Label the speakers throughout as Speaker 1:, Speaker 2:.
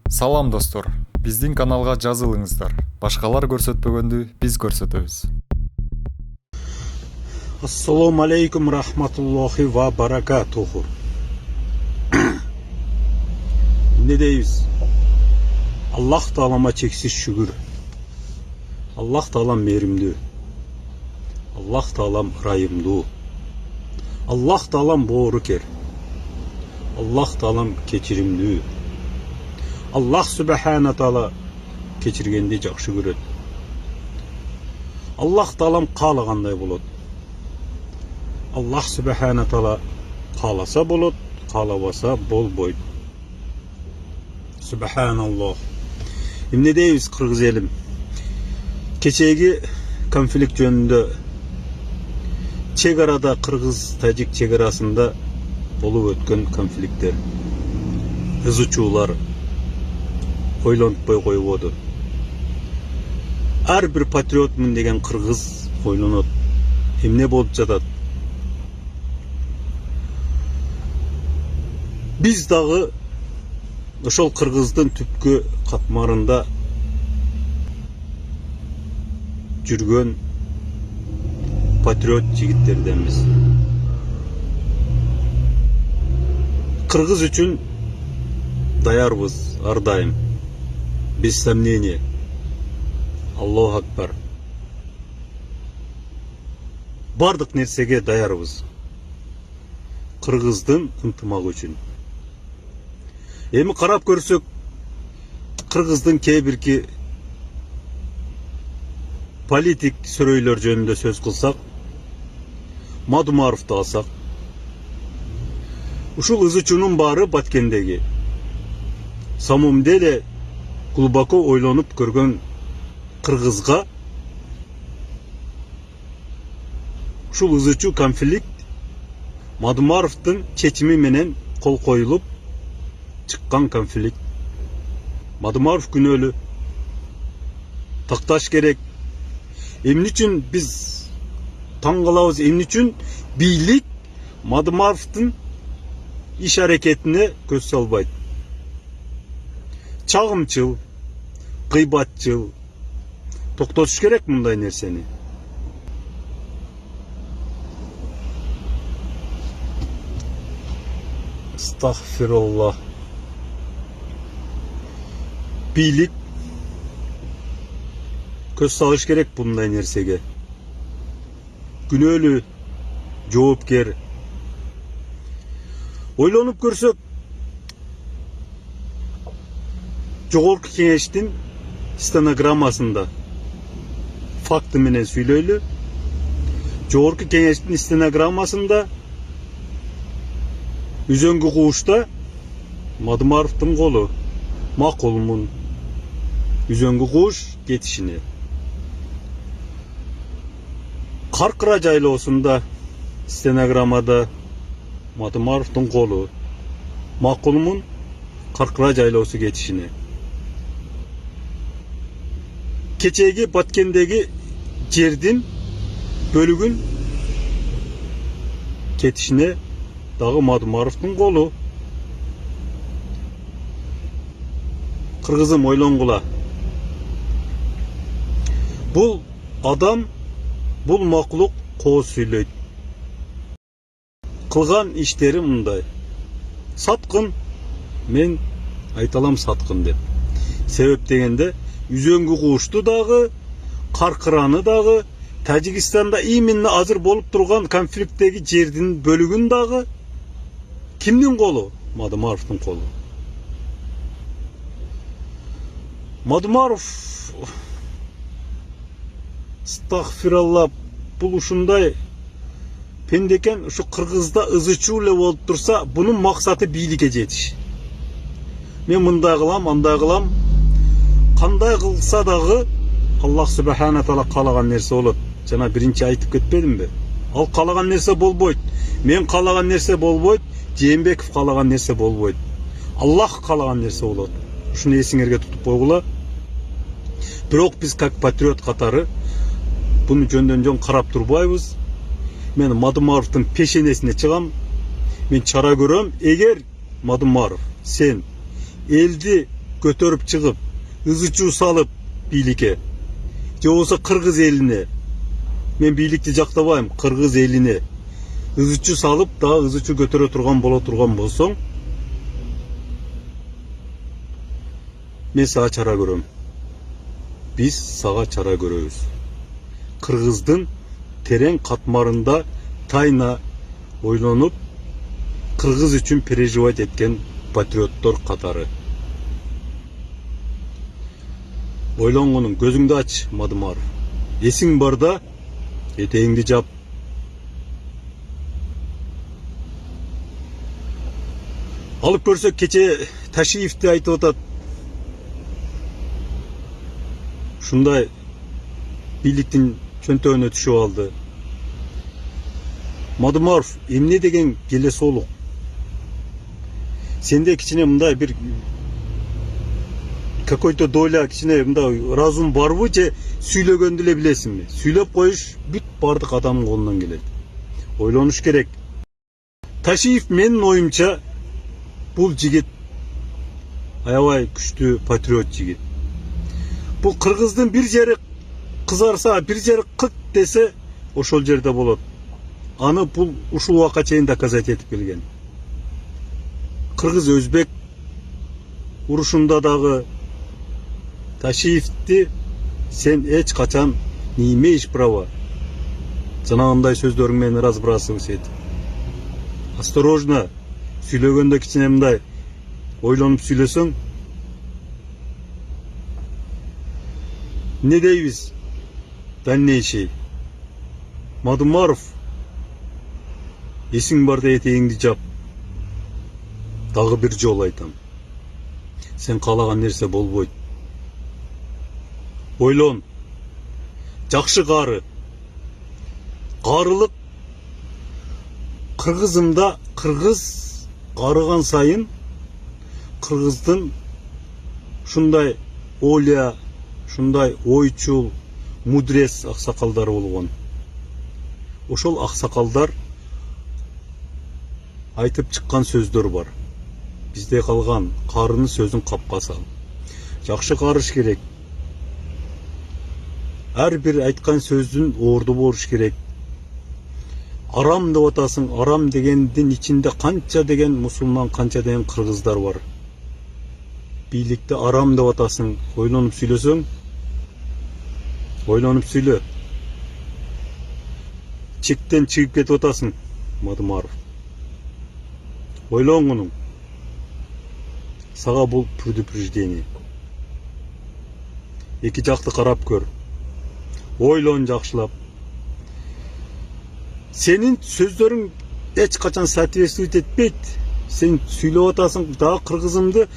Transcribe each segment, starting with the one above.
Speaker 1: Салам достор, биздин каналга жазылыңыздар. Башкалар көрсөтпөгөндү биз көрсөтөбүз.
Speaker 2: Ассаламу алейкум рахматуллахи ва баракатуху. Не дейбиз? Аллах Таалама чексиз шүгүр. Аллах Таалам мээримдүү. Аллах Таалам ырайымдуу. Аллах Таалам боорукер. Аллах Таалам кечиримдүү. Аллах Субхана Таала кечиргенди жакшы көрөт. Аллах Таалам каалагандай болот. Аллах Субхана Таала кааласа болот, каалабаса болбойт. Субханаллах. Эмне дейбиз кыргыз элим? Кечеги конфликт жөнүндө чек арада кыргыз-тажик чек арасында болуп өткөн конфликттер, ызычуулар ойлонтпой койбоду. Ар бир патриотмун деген кыргыз ойлонот. Эмне болуп жатат? Биз дагы ошол кыргыздын түпкү катмарында жүргөн патриот жигиттерденбиз. Кыргыз үчүн даярбыз ар дайым. Без сомнения. Аллаху акбар. Бардык нерсеге даярбыз. Кыргыздын ынтымагы үчүн. Эми карап көрсөк, кыргыздын кээ бирки политик сөрөйлөр жөнүндө сөз кылсак, Мадумаровду алсак, ушул ызычуунун баары Баткендеги. Самом деле глубоко ойлонуп көргөн кыргызга ушул ызычуу конфликт Мадумаровдун чечими менен кол коюлуп чыккан конфликт. Мадумаров күнөөлүү. Такташ керек. Эмне үчүн биз таң калабыз? Эмне үчүн бийлик Мадумаровдун иш аракетине көз салбайт? Чагымчыл, кыйбатчыл. Токтотуш керек мындай нерсени. Астагфируллах. Бийлик көз салыш керек мындай нерсеге. Күнөөлүү, жоопкер. Ойлонуп көрсөк, Жогорку кеңештин стенограммасында факты менен сүйлөйлү. Жогорку кеңештин стенограммасында үзөңгү куушта Мадумаровдун колу макулмун. Үзөңгү кууш кетишине. Каркыра жайлоосунда стенограммада Мадумаровдун колу макулмун Каркыра жайлоосу кетишине. Кечеги Баткендеги жердин бөлүгүн кетишине дагы Мадумаровдун колу. Кыргызым ойлонгула. Бул адам, бул макулук кооз сүйлөйт. Кылган иштери мындай. Саткын, мен айталам саткын деп. Себеп дегенде үзөңгү куушту дагы, Каркыраны дагы, Тажикстанда именно азыр болуп турган конфликттеги жердин бөлүгүн дагы кимдин колу? Мадумаровдун колу. Мадумаров, астагфиралла, бул ушундай пендекен, ушу кыргызда ызычуу эле болуп турса, бунун максаты бийликке жетиш. Мен мындай кылам, андай кылам. Кандай кылса дагы Аллах Субхана Таала каалаган нерсе болот. Жана биринчи айтып кетпедимби? Ал каалаган нерсе болбойт. Мен каалаган нерсе болбойт. Жээнбеков каалаган нерсе болбойт. Аллах каалаган нерсе болот. Ушуну эсиңерге тутуп койгула. Бирок биз как патриот катары буну жөндөн жөн карап турбайбыз. Мен Мадумаровдун пешенесине чыгам. Мен чара көрөм. Эгер Мадумаров, сен элди көтөрүп чыгып ызы чуу салып бийликке же болбосо кыргыз элине, мен бийликти жактабайм, кыргыз элине ызы чуу салып дагы ызы чуу көтөрө турган боло турган болсоң, мен сага чара көрөм. Биз сага чара көрөбүз. Кыргыздын терең катмарында тайна ойлонуп, кыргыз үчүн переживать эткен патриоттор катары. Ойлонгонуң, көзүңдү ач, Мадымаров. Эсиң барда этегиңди жап. Алып көрсөк, кече Ташиевди айтып атат. Ушундай бийликтин чөнтөгүнө түшүп алды. Мадымаров, эмне деген келесоолук? Сенде кичине мындай бир какой-то доля, кичине мындай разум барбы, же сүйлөгөндү эле билесиңби? Сүйлөп коюш бүт бардык адамдын колунан келет. Ойлонуш керек. Ташиев, менин оюмча, бул жигит аябай күчтүү патриот жигит. Бул кыргыздын бир жери кызарса, бир жери кык десе, ошол жерде болот. Аны бул ушул убакка чейин доказать этип келген. Кыргыз өзбек урушунда дагы Ташиевди сен эч качан не имеешь права жанагындай сөздөрүң менен разбрасывать этип. Осторожно, сүйлөгөндө кичине мындай ойлонуп сүйлөсөң, не дейбиз? Дальнейший. Мадымаров, эсиң барда этегиңди жап. Дагы бир жолу айтам. Сен каалаган нерсе болбойт. Ойлон. Жакшы кары. Карылык кыргызымда, кыргыз карыган сайын кыргыздын шундай оля, шундай ойчул, мудрец аксакалдары болгон. Ошол аксакалдар айтып чыккан сөздөр бар. Бизде калган карыны сөзүн капка сал. Жакшы карыш керек. Ар бир айткан сөздүн орду болуш керек. Арам деп атасың, арам дегендин ичинде канча деген мусулман, канча деген кыргыздар бар. Бийликти арам деп атасың, ойлонуп сүйлөсөң, ойлонуп сүйлө. Чектен чыгып кетип атасың, Мадымаров. Ойлоңунуң. Сага бул предупреждение. Эки жакты карап көр. Ойлон жакшылап. Сенин сөздөрүң эч качан соответствовать этпейт. Сен сүйлөп атасың, дагы кыргызымды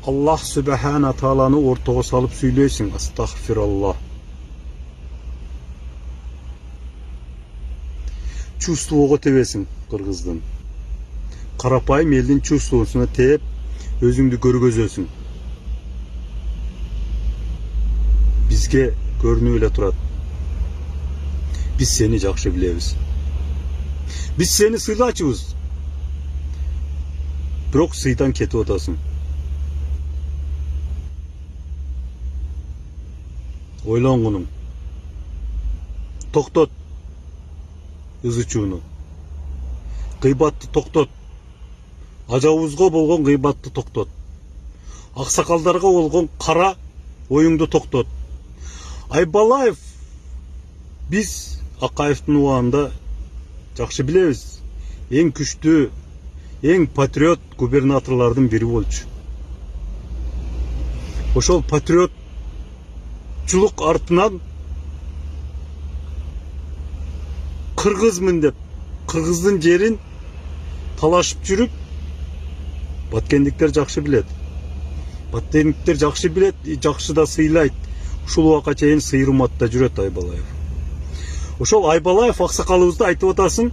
Speaker 2: Аллах Субхана Тааланы ортого салып сүйлөйсүң. Астагфираллах. Чувствого тебесиң кыргыздын. Карапайым элдин чувствосуна тээп, өзүңдү көргөзөсүң. Бизге көрүнүп эле турат. Биз сени жакшы билебиз. Биз сени сыйлачыбыз. Бирок сыйдан кетип атасың. Ойлоңунуң. Токтот ызы чууну. Гыйбатты токтот. Ажабызга болгон гыйбатты токтот. Аксакалдарга болгон кара оюңду токтот. Айбалаев, биз Акаевдин убагында жакшы билебиз. Эң күчтүү, эң патриот губернаторлордун бири болчу. Ошол патриотчулук артынан кыргызмын деп, кыргыздын жерин талашып жүрүп, баткендиктер жакшы билет. Баткендиктер жакшы билет, жакшы да сыйлайт. Ушул убакка чейин сыйырматта жүрөт Айбалаев. Ошол Айбалаев аксакалыбызды айтып атасың.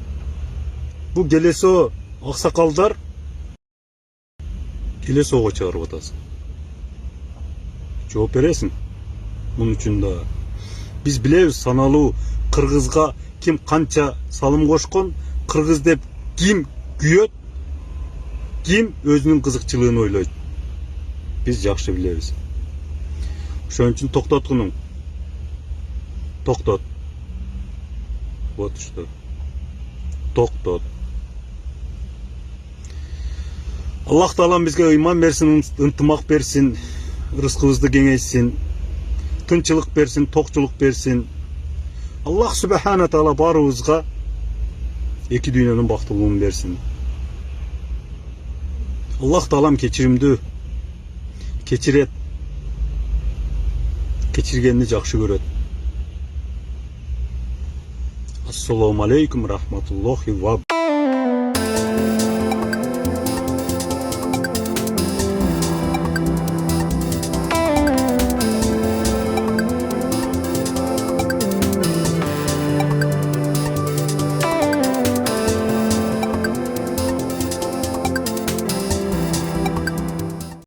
Speaker 2: Бул келесо аксакалдар келесого чыгарып атасың. Жооп бересиң. Мунун үчүн да биз билебиз, саналуу кыргызга ким канча салым кошкон, кыргыз деп ким күйөт, ким өзүнүн кызыкчылыгын ойлойт. Biz жакшы билебиз. Ошон үчүн токтот кунуң. Токтот. Вот что. Токтот. Аллах Таалам бизге ыйман берсин, ынтымак берсин, рызкыбызды кеңейтсин, тынчылык берсин, токчулук берсин. Аллах Субхана Таала барыбызга эки дүйнөнүн бактылыгын берсин. Аллах Таалам кечиримдүү, кечирет, кечиргенди жакшы көрөт. Ассаламу алейкум рахматуллахи ва